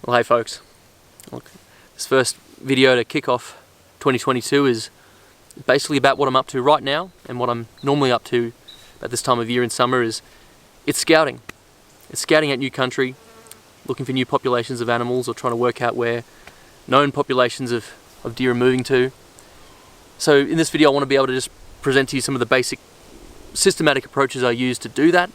Well, hey folks, look, this first video to kick off 2022 is basically about what I'm up to right now, and what I'm normally up to at this time of year in summer is it's scouting. It's scouting out new country, looking for new populations of animals, or trying to work out where known populations of deer are moving to. So in this video I want to be able to just present to you some of the basic systematic approaches I use to do that,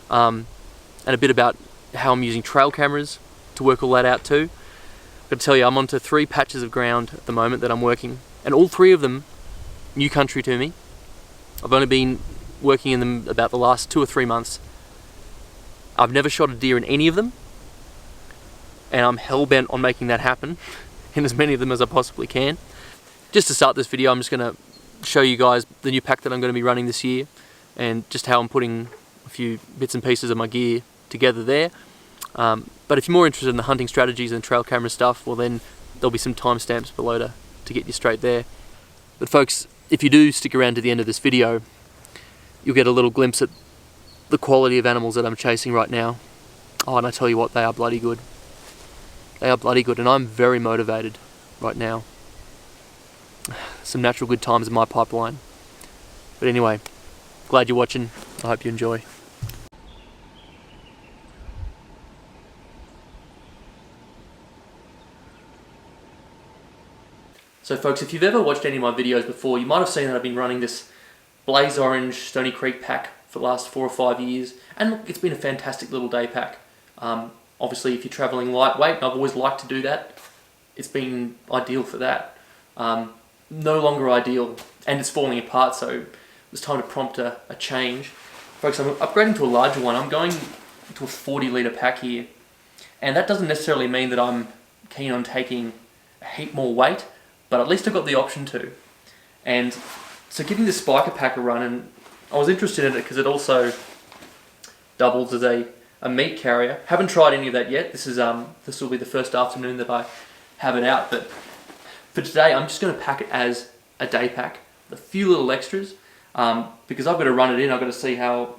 and a bit about how I'm using trail cameras to work all that out too. I've got to tell you, I'm onto 3 patches of ground at the moment that I'm working, and all 3 of them new country to me. I've only been working in them about the last 2 or 3 months. I've never shot a deer in any of them, and I'm hell-bent on making that happen in as many of them as I possibly can. Just to start this video, I'm just going to show you guys the new pack that I'm going to be running this year, and just how I'm putting a few bits and pieces of my gear together there. But if you're more interested in the hunting strategies and trail camera stuff, well then there'll be some timestamps below to get you straight there. But folks, if you do stick around to the end of this video, you'll get a little glimpse at the quality of animals that I'm chasing right now. Oh, and I tell you what, they are bloody good. They are bloody good, and I'm very motivated right now. Some natural good times in my pipeline. But anyway, glad you're watching. I hope you enjoy. So folks, if you've ever watched any of my videos before, you might have seen that I've been running this Blaze Orange Stony Creek pack for the last 4 or 5 years, and look, it's been a fantastic little day pack. Obviously if you're travelling lightweight, and I've always liked to do that, it's been ideal for that. No longer ideal, and it's falling apart, so it was time to prompt a change. Folks, I'm upgrading to a larger one. I'm going to a 40 litre pack here, and that doesn't necessarily mean that I'm keen on taking a heap more weight, but at least I've got the option to. And so giving this spiker pack a run, and I was interested in it because it also doubles as a meat carrier. Haven't tried any of that yet. This will be the first afternoon that I have it out, but for today I'm just going to pack it as a day pack, a few little extras, because I've got to run it in. I've got to see how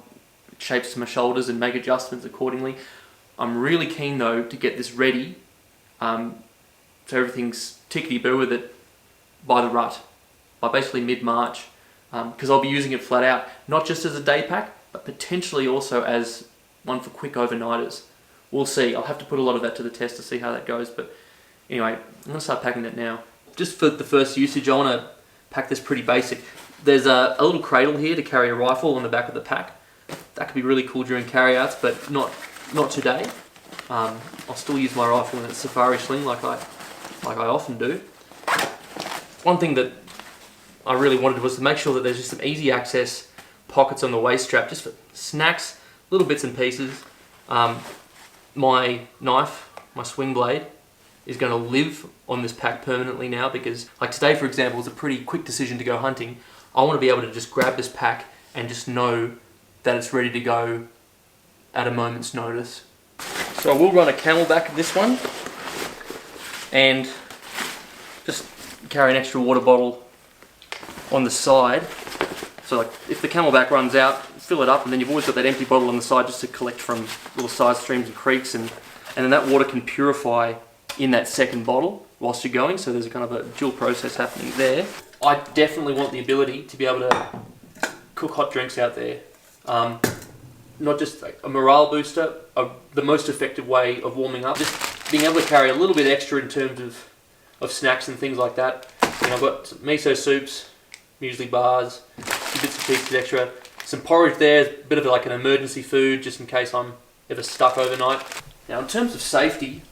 it shapes to my shoulders and make adjustments accordingly. I'm really keen though to get this ready, so everything's tickety-boo with it by the rut, by basically mid-March, because I'll be using it flat out, not just as a day pack, but potentially also as one for quick overnighters. We'll see. I'll have to put a lot of that to the test to see how that goes, but anyway, I'm going to start packing that now. Just for the first usage, I want to pack this pretty basic. There's a little cradle here to carry a rifle on the back of the pack. That could be really cool during carryouts, but not today. I'll still use my rifle in its safari sling like I often do. One thing that I really wanted was to make sure that there's just some easy access pockets on the waist strap, just for snacks, little bits and pieces. My knife, my swing blade, is going to live on this pack permanently now, because like today for example was a pretty quick decision to go hunting. I want to be able to just grab this pack and just know that it's ready to go at a moment's notice. So I will run a camelback of this one, and just carry an extra water bottle on the side. So like if the camelback runs out, fill it up, and then you've always got that empty bottle on the side just to collect from little side streams and creeks, and then that water can purify in that second bottle whilst you're going, so there's a kind of a dual process happening there. I definitely want the ability to be able to cook hot drinks out there. Not just a morale booster, the most effective way of warming up. Just being able to carry a little bit extra in terms of snacks and things like that. And I've got some miso soups, muesli bars, a few bits and pieces extra. Some porridge there, a bit of like an emergency food just in case I'm ever stuck overnight. Now in terms of safety,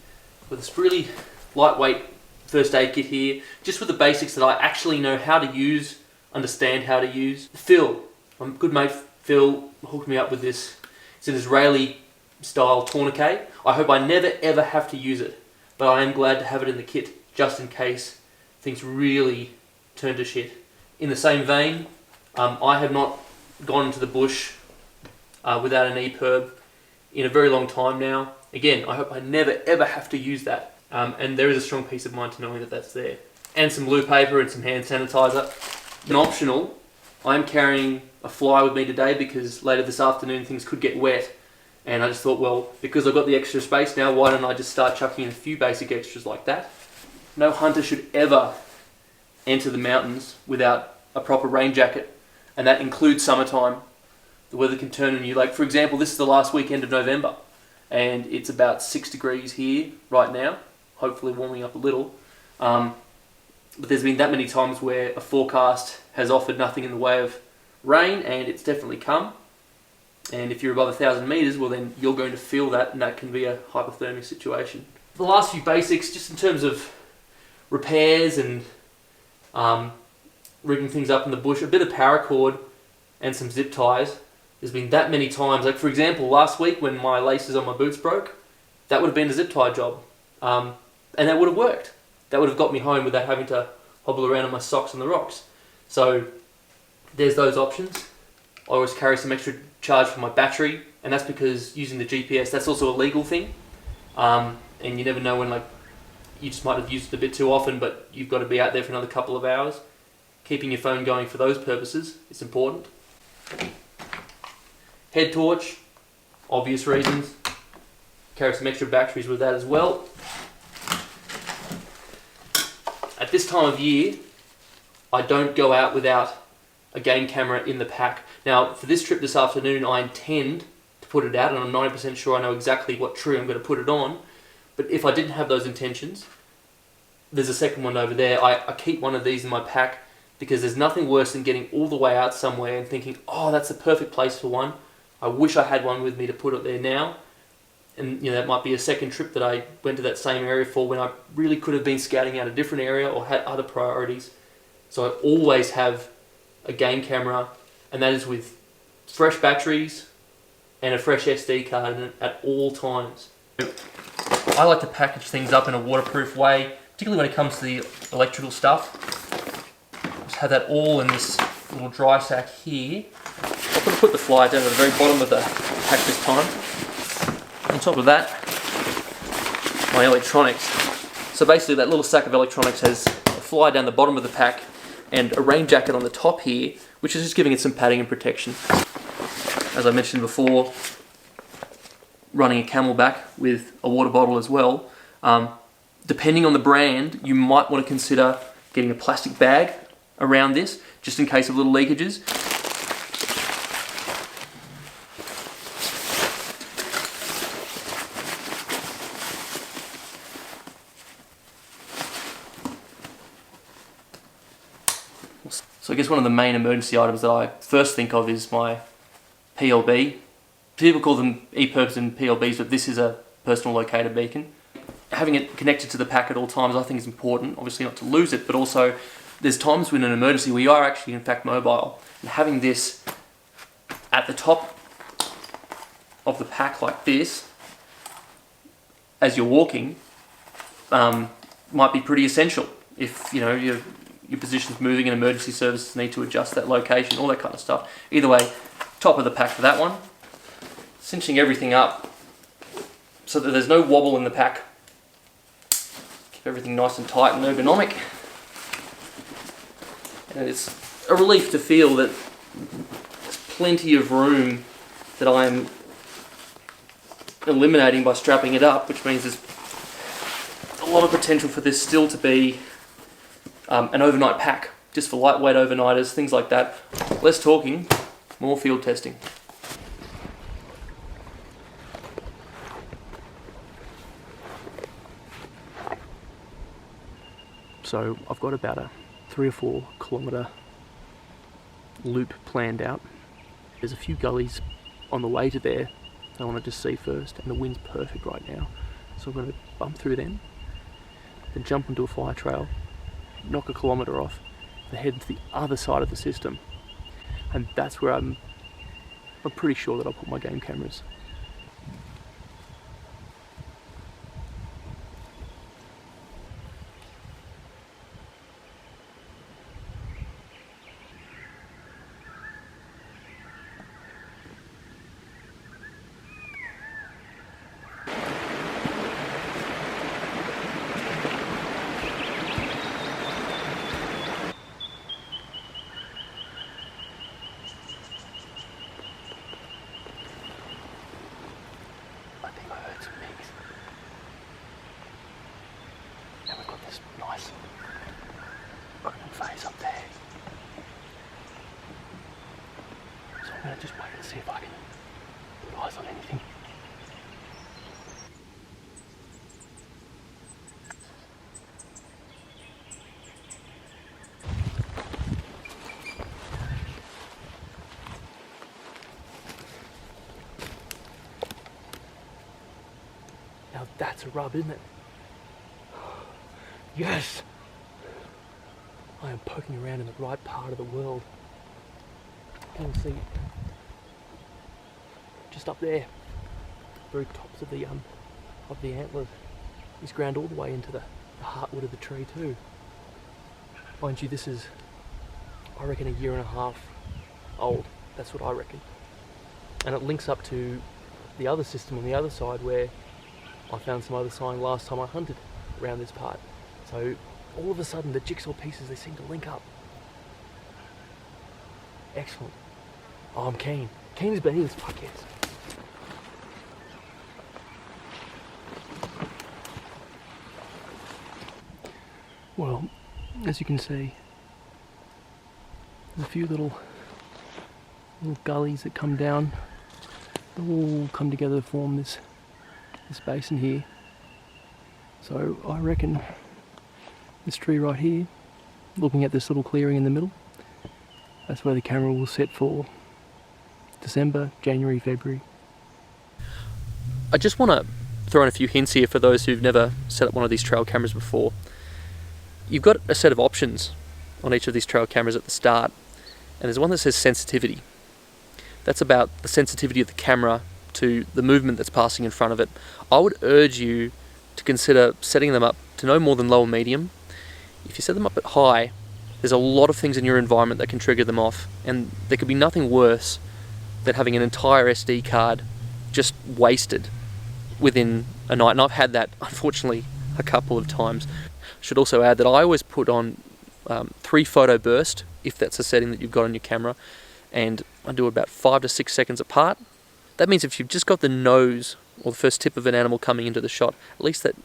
with this really lightweight first aid kit here, just with the basics that I actually know how to use, understand how to use. Phil, my good mate Phil, hooked me up with this. It's an Israeli style tourniquet. I hope I never ever have to use it, but I am glad to have it in the kit just in case things really turn to shit. In the same vein, I have not gone into the bush without an EPIRB in a very long time now. Again, I hope I never ever have to use that, and there is a strong peace of mind to knowing that that's there. And some blue paper and some hand sanitizer. And optional, I'm carrying a fly with me today because later this afternoon things could get wet, And I just thought, well, because I've got the extra space now, why don't I just start chucking in a few basic extras like that? No hunter should ever enter the mountains without a proper rain jacket, and that includes summertime. The weather can turn on you. Like, for example, this is the last weekend of November, and it's about 6 degrees here right now, hopefully warming up a little. But there's been that many times where a forecast has offered nothing in the way of rain, and it's definitely come. And if you're above 1,000 metres, well then you're going to feel that, and that can be a hypothermic situation. The last few basics, just in terms of repairs and rigging things up in the bush, a bit of paracord and some zip ties. There's been that many times, like for example, last week when my laces on my boots broke, that would have been a zip tie job. And that would have worked. That would have got me home without having to hobble around on my socks on the rocks. So there's those options. I always carry some extra charge for my battery, and that's because using the GPS, that's also a legal thing. And you never know when, like, you just might have used it a bit too often, but you've got to be out there for another couple of hours. Keeping your phone going for those purposes is important. Head torch, obvious reasons. Carry some extra batteries with that as well. At this time of year, I don't go out without a game camera in the pack. Now, for this trip this afternoon, I intend to put it out, and I'm 90% sure I know exactly what tree I'm going to put it on. But if I didn't have those intentions, there's a second one over there. I keep one of these in my pack because there's nothing worse than getting all the way out somewhere and thinking, oh, that's the perfect place for one. I wish I had one with me to put it there now. And you know, that might be a second trip that I went to that same area for when I really could have been scouting out a different area or had other priorities. So I always have a game camera, and that is with fresh batteries and a fresh SD card in it at all times. I like to package things up in a waterproof way, particularly when it comes to the electrical stuff. Just have that all in this little dry sack here. I'm going to put the fly down at the very bottom of the pack this time. On top of that, my electronics. So basically that little sack of electronics has a fly down the bottom of the pack and a rain jacket on the top here, which is just giving it some padding and protection. As I mentioned before, running a Camelback with a water bottle as well. Depending on the brand, you might want to consider getting a plastic bag around this, just in case of little leakages. So I guess one of the main emergency items that I first think of is my PLB. People call them EPIRBs and PLBs, but this is a personal locator beacon. Having it connected to the pack at all times I think is important, obviously not to lose it, but also there's times when in an emergency where you are actually in fact mobile, and having this at the top of the pack like this as you're walking might be pretty essential if you know your position's moving and emergency services need to adjust that location, all that kind of stuff. Either way, top of the pack for that one. Cinching everything up so that there's no wobble in the pack. Keep everything nice and tight and ergonomic. And it's a relief to feel that there's plenty of room that I'm eliminating by strapping it up, which means there's a lot of potential for this still to be an overnight pack, just for lightweight overnighters, things like that. Less talking, more field testing. So I've got about a 3 or 4 kilometre loop planned out. There's a few gullies on the way to there that I want to just see first, and the wind's perfect right now. So I'm going to bump through them, then jump onto a fly trail, knock a kilometre off, and head to the other side of the system. And that's where I'm pretty sure that I'll put my game cameras. Now that's a rub, isn't it? Yes! I am poking around in the right part of the world. You can see just up there, very tops of the antlers, is ground all the way into the heartwood of the tree too. Mind you, this is, I reckon, 1.5 years old. That's what I reckon. And it links up to the other system on the other side where I found some other sign last time I hunted around this part. So all of a sudden the jigsaw pieces, they seem to link up. Excellent. Oh, I'm keen. Keen as beans. Fuck yes. Well, as you can see, there's a few little gullies that come down. They all come together to form this basin here. So I reckon this tree right here, looking at this little clearing in the middle, that's where the camera will set for December, January, February. I just want to throw in a few hints here for those who've never set up one of these trail cameras before. You've got a set of options on each of these trail cameras at the start, and there's one that says sensitivity. That's about the sensitivity of the camera to the movement that's passing in front of it. I would urge you to consider setting them up to no more than low or medium. If you set them up at high, there's a lot of things in your environment that can trigger them off, and there could be nothing worse than having an entire SD card just wasted within a night. And I've had that, unfortunately, a couple of times. Should also add that I always put on 3 photo burst, if that's a setting that you've got on your camera, and I do about 5 to 6 seconds apart. That means if you've just got the nose or the first tip of an animal coming into the shot, at least that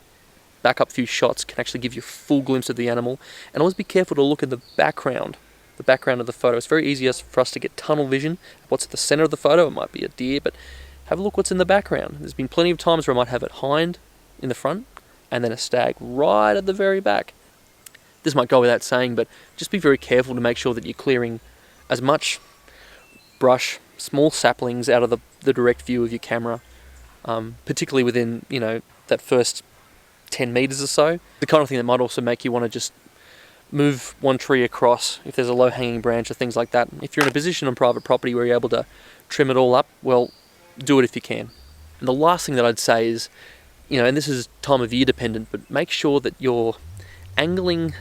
backup few shots can actually give you a full glimpse of the animal. And always be careful to look at the background of the photo. It's very easy for us to get tunnel vision. What's at the center of the photo? It might be a deer, but have a look what's in the background. There's been plenty of times where I might have it hind in the front and then a stag right at the very back. This might go without saying, but just be very careful to make sure that you're clearing as much brush, small saplings out of the direct view of your camera, particularly within, that first 10 meters or so. The kind of thing that might also make you want to just move one tree across if there's a low-hanging branch or things like that. If you're in a position on private property where you're able to trim it all up, well, do it if you can. And the last thing that I'd say is, and this is time of year dependent, but make sure that you're angling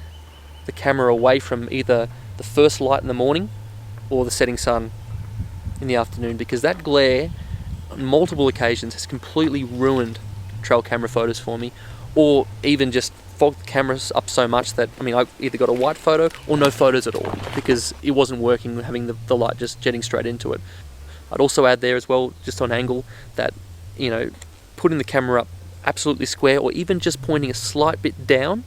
the camera away from either the first light in the morning or the setting sun in the afternoon, because that glare on multiple occasions has completely ruined trail camera photos for me, or even just fogged the cameras up so much that, I either got a white photo or no photos at all because it wasn't working, having the light just jetting straight into it. I'd also add there as well, just on angle, that, putting the camera up absolutely square or even just pointing a slight bit down,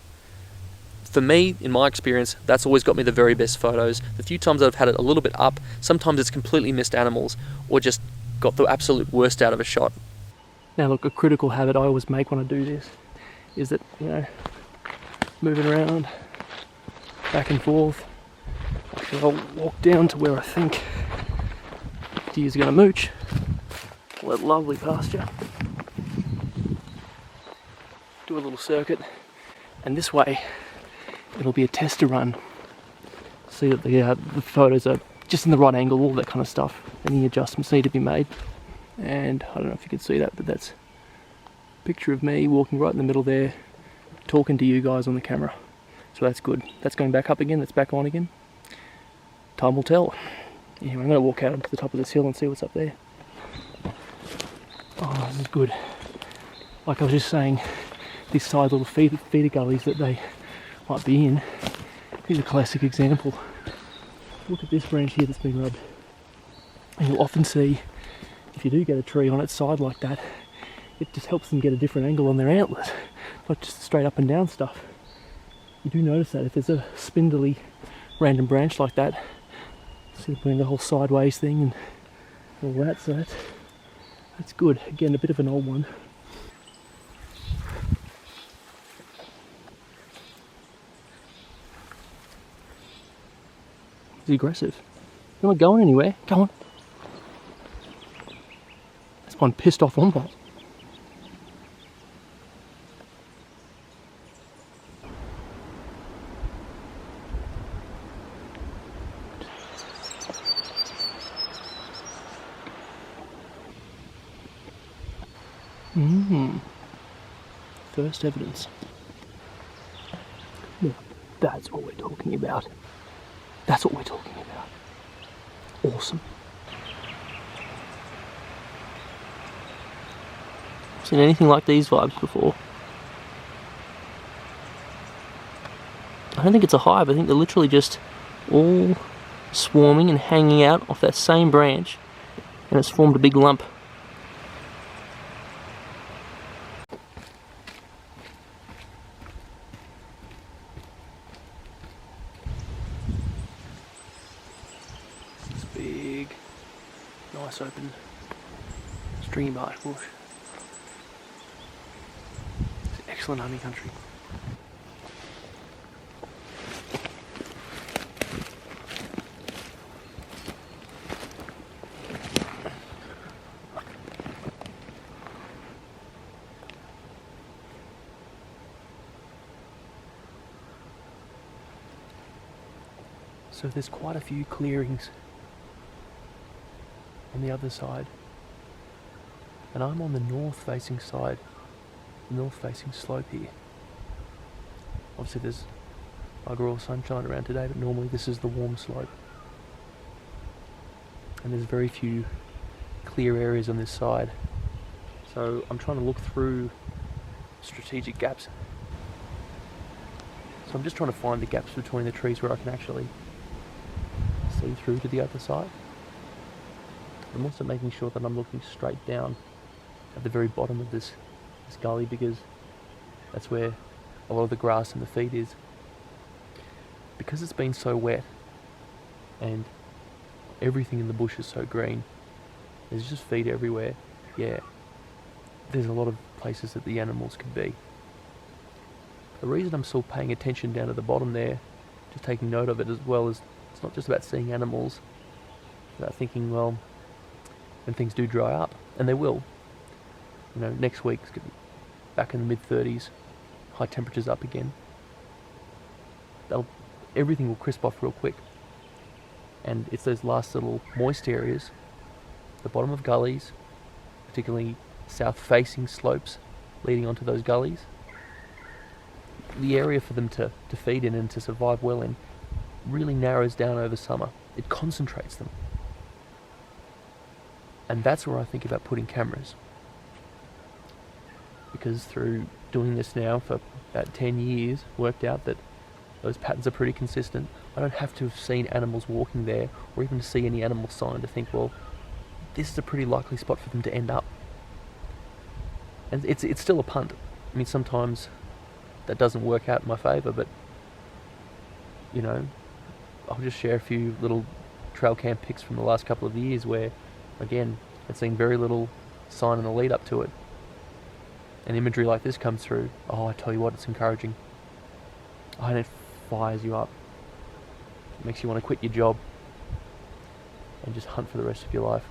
for me, in my experience, that's always got me the very best photos. The few times I've had it a little bit up, sometimes it's completely missed animals or just got the absolute worst out of a shot. Now look, a critical habit I always make when I do this is that, moving around, back and forth. Actually, I'll walk down to where I think deer's going to mooch. All that lovely pasture. Do a little circuit, and this way it'll be a tester run. See that the photos are just in the right angle, all that kind of stuff. Any adjustments need to be made. And I don't know if you can see that, but that's a picture of me walking right in the middle there, talking to you guys on the camera. So that's good. That's going back up again, that's back on again. Time will tell. Anyway, I'm going to walk out onto the top of this hill and see what's up there. Oh, this is good. Like I was just saying, these side little feeder gullies that they might be in. Here's a classic example. Look at this branch here that's been rubbed. And you'll often see, if you do get a tree on its side like that, it just helps them get a different angle on their antlers, not just straight up and down stuff. You do notice that if there's a spindly random branch like that, see putting the whole sideways thing and all that, so that's good. Again, a bit of an old one. He's aggressive. You're not going anywhere. Come on. That's one pissed off wombat. First evidence. Now, that's what we're talking about. That's what we're talking about. Awesome. Seen anything like these vibes before? I don't think it's a hive. I think they're literally just all swarming and hanging out off that same branch, and it's formed a big lump. This big, nice open stringy marsh bush. It's excellent hunting country. So there's quite a few clearings on the other side, and I'm on the north-facing side, the north-facing slope here. Obviously there's bugger all sunshine around today, but normally this is the warm slope. And there's very few clear areas on this side. So I'm trying to look through strategic gaps. So I'm just trying to find the gaps between the trees where I can actually see through to the other side. I'm also making sure that I'm looking straight down at the very bottom of this gully, because that's where a lot of the grass and the feed is. Because it's been so wet and everything in the bush is so green, there's just feed everywhere. Yeah, there's a lot of places that the animals could be. The reason I'm still paying attention down at the bottom there, just taking note of it, as well as it's not just about seeing animals, it's about thinking, well, when things do dry up, and they will, you know, next week's going to be back in the mid-30s, high temperatures up again, everything will crisp off real quick. And it's those last little moist areas, the bottom of gullies, particularly south-facing slopes leading onto those gullies, the area for them to feed in and to survive well in really narrows down over summer. It concentrates them. And that's where I think about putting cameras. Because through doing this now for about 10 years, worked out that those patterns are pretty consistent. I don't have to have seen animals walking there, or even to see any animal sign to think, well, this is a pretty likely spot for them to end up. And it's still a punt. I mean, sometimes that doesn't work out in my favour, but, you know, I'll just share a few little trail cam pics from the last couple of years where, again, I've seen very little sign in the lead up to it. And imagery like this comes through. Oh, I tell you what, it's encouraging. Oh, and it fires you up. It makes you want to quit your job and just hunt for the rest of your life.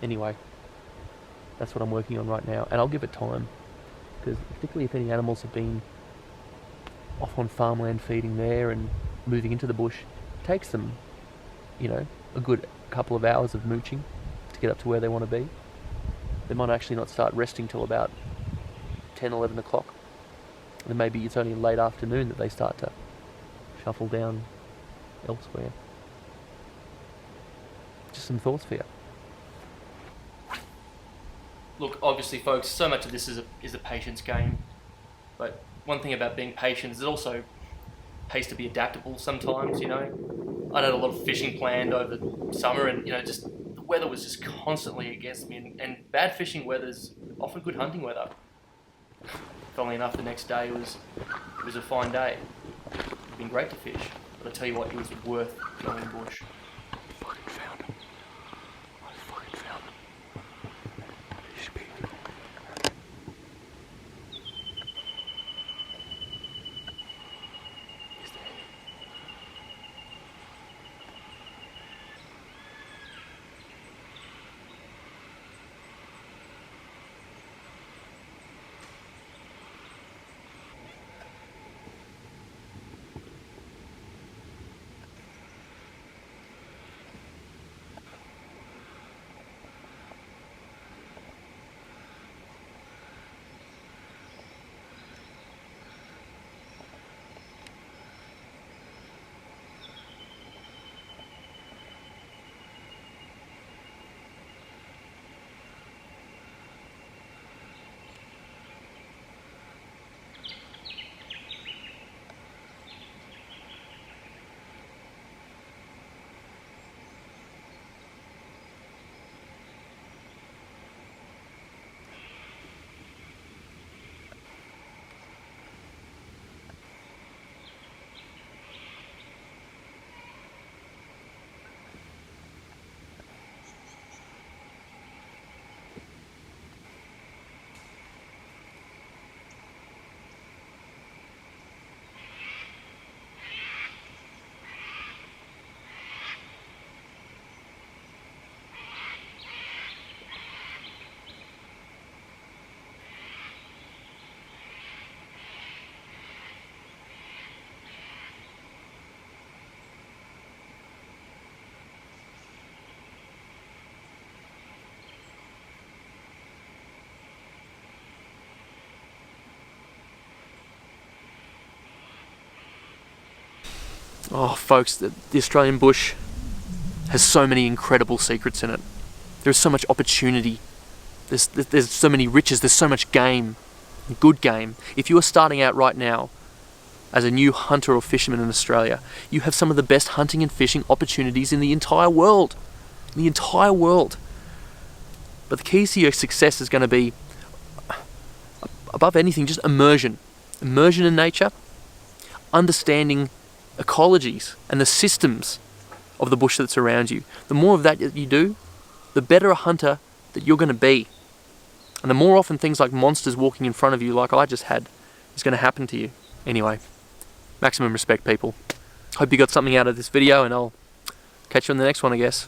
Anyway, that's what I'm working on right now, and I'll give it time, because particularly if any animals have been off on farmland feeding there and moving into the bush, it takes them, you know, a good couple of hours of mooching to get up to where they want to be. They might actually not start resting till about 10, 11 o'clock. And maybe it's only late afternoon that they start to shuffle down elsewhere. Just some thoughts for you. Look, obviously, folks, so much of this is a patience game. But one thing about being patient is it also pays to be adaptable sometimes, you know. I had a lot of fishing planned over the summer, and, you know, just the weather was just constantly against me. And bad fishing weather's often good hunting weather. Funnily enough, the next day was a fine day. It'd been great to fish, but I tell you what, it was worth going bush. Fucking found him. I fucking found him. He should be. He's there. Oh, folks, the Australian bush has so many incredible secrets in it. There's so much opportunity. There's so many riches. There's so much game, good game. If you are starting out right now as a new hunter or fisherman in Australia, you have some of the best hunting and fishing opportunities in the entire world. In the entire world. But the keys to your success is going to be, above anything, just immersion. Immersion in nature, understanding ecologies and the systems of the bush that's around you. The more of that you do, the better a hunter that you're going to be. And the more often things like monsters walking in front of you, like I just had, is going to happen to you. Anyway, maximum respect, people. Hope you got something out of this video, and I'll catch you on the next one, I guess.